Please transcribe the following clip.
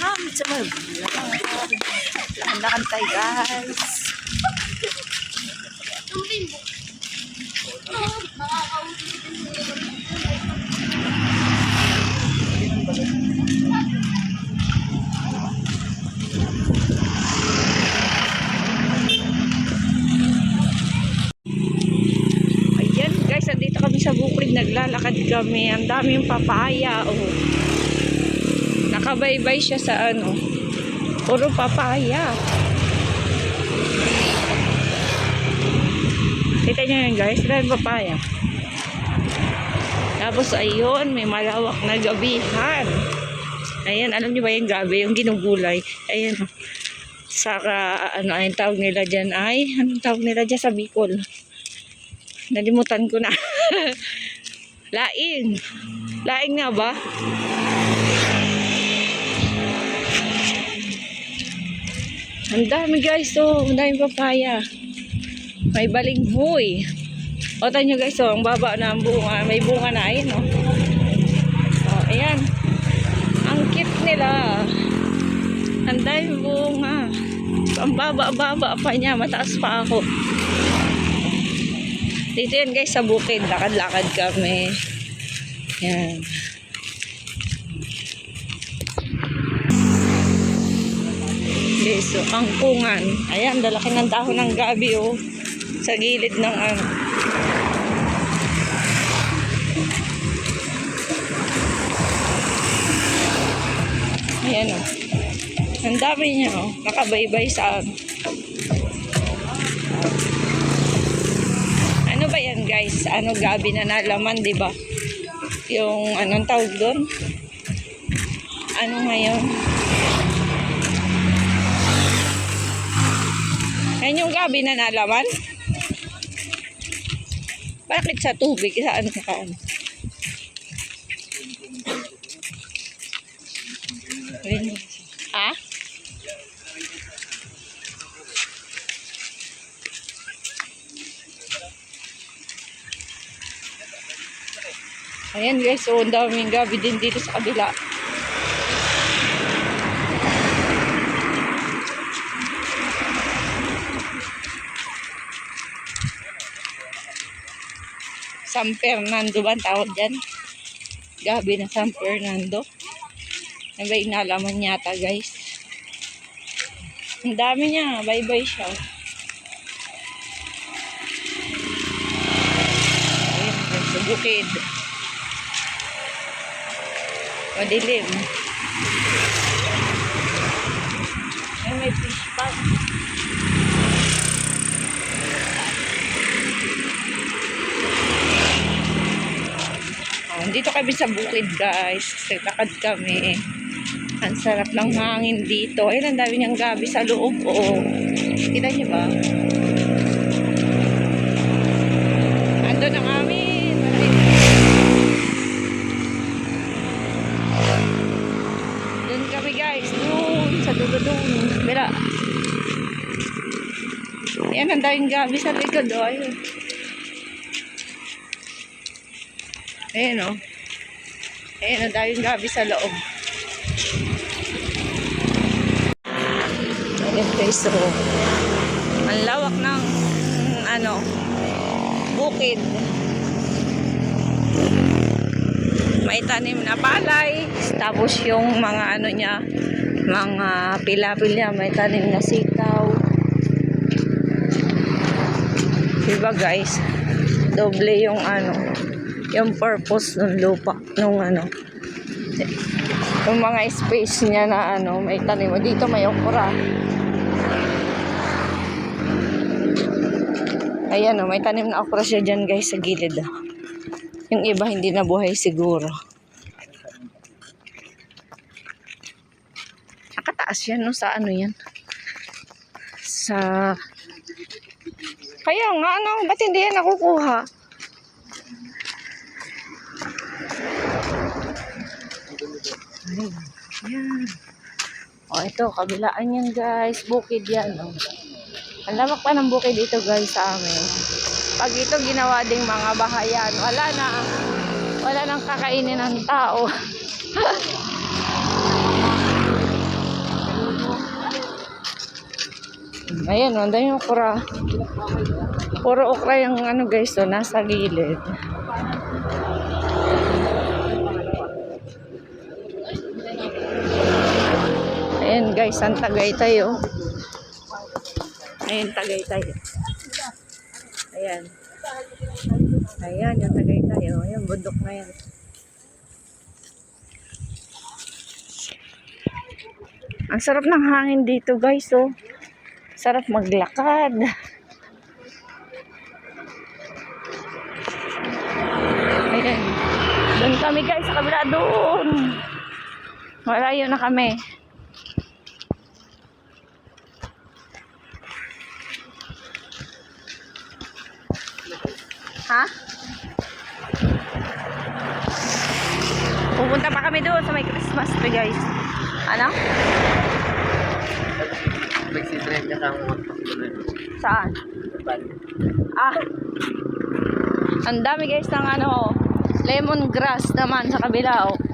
welcome sa my vlog. Lakan-lakan tayo guys. Ayan guys, andito kami sa bukid, naglalakad kami. Ang daming papaya, oh. Nakabaybay siya sa ano, puro papaya. Kita nyo yan guys, daming papaya. Tapos ayun, may malawak na gabihan. Ayan, alam nyo ba yung gabi, yung ginugulay? Ayan, saka ano ay tawag nila dyan ay, anong tawag nila dyan sa Bicol? Nalimutan ko na. Laing. Laing nga ba? Ang dami guys, oh. Ang daming papaya. May balinghoy. O, tayo nyo guys, oh. Ang baba na ang bunga. May bunga na, ayun, oh. Oh, ayan. Ang cute nila. Ang daming bunga. Ang baba-baba pa niya. Mataas pa ako. Dito yan guys, sa bukid. Lakad-lakad kami. Yan. Okay, so, kangkungan. Ayan, dalaki ng dahon ng gabi, oh. Sa gilid ng ano. Ayan, oh. Ang dami niya, oh. Nakabaybay sa ano. Ano ba yan, guys? Ano, gabi na nalaman, di ba? Yung, anong tawag doon? Ano ngayon? Yan yung gabi na nalaman? Bakit sa tubig? Saan ka? Ha? Ayan guys, so ang daming gabi din dito sa kabila. San Fernando ba ang tawag dyan? Gabi na San Fernando. Ano ba yung nalaman yata guys? Ang dami niya, bye-bye siya. Ayan guys, sa bukid. Madilim. Ay, may fish pond. Dito kami sa bukid guys. Lakad kami. Ang sarap ng hangin dito. Ayun, ang dami niyang gabi sa loob. Oo. Kita niyo ba? Ando na kami. Doon kami guys. Doon. Sa dulo doon. Mira. Ayan, ang daming gabi sa likod. O, ayun. Ayan o. Ayan, ang daming gabi sa loob. Ayan guys, so ang lawak ng ano, bukid. May tanim na palay. Tapos yung mga ano niya, mga pilapil niya, may tanim na sitaw. Diba guys? Doble yung ano, yung purpose ng lupa nung ano, yung mga space niya na ano, may tanim. Dito may okra. Ayan o, may tanim na okra siya dyan guys sa gilid. Yung iba hindi na buhay siguro. Nakataas yan no, sa ano yan, sa kaya nga ano, ba't hindi yan nakukuha? Ayan. O ito, kabilaan yan guys. Bukid yan. O. Ang lawak pa ng bukid dito guys sa amin. Pag ito ginawa ding mga bahayan, wala nang kakainin ng tao. Ayan, wala yung okra. Puro okra yung ano guys, so nasa gilid. Ayan guys, ang Tagaytay oh. Ayan, Tagaytay. Ayan. Ayan, yung Tagaytay oh. Ayan, bundok na yan. Ang sarap ng hangin dito guys oh. Sarap maglakad. Ayan. Doon kami guys, sa kabila doon. Malayo na kami. Ha? Pupunta pa kami doon sa may Christmas tree guys. Ano? Nagsitrip niya sa mga Saan? Ah. Ang dami guys ng ano, lemongrass naman sa kabila oh.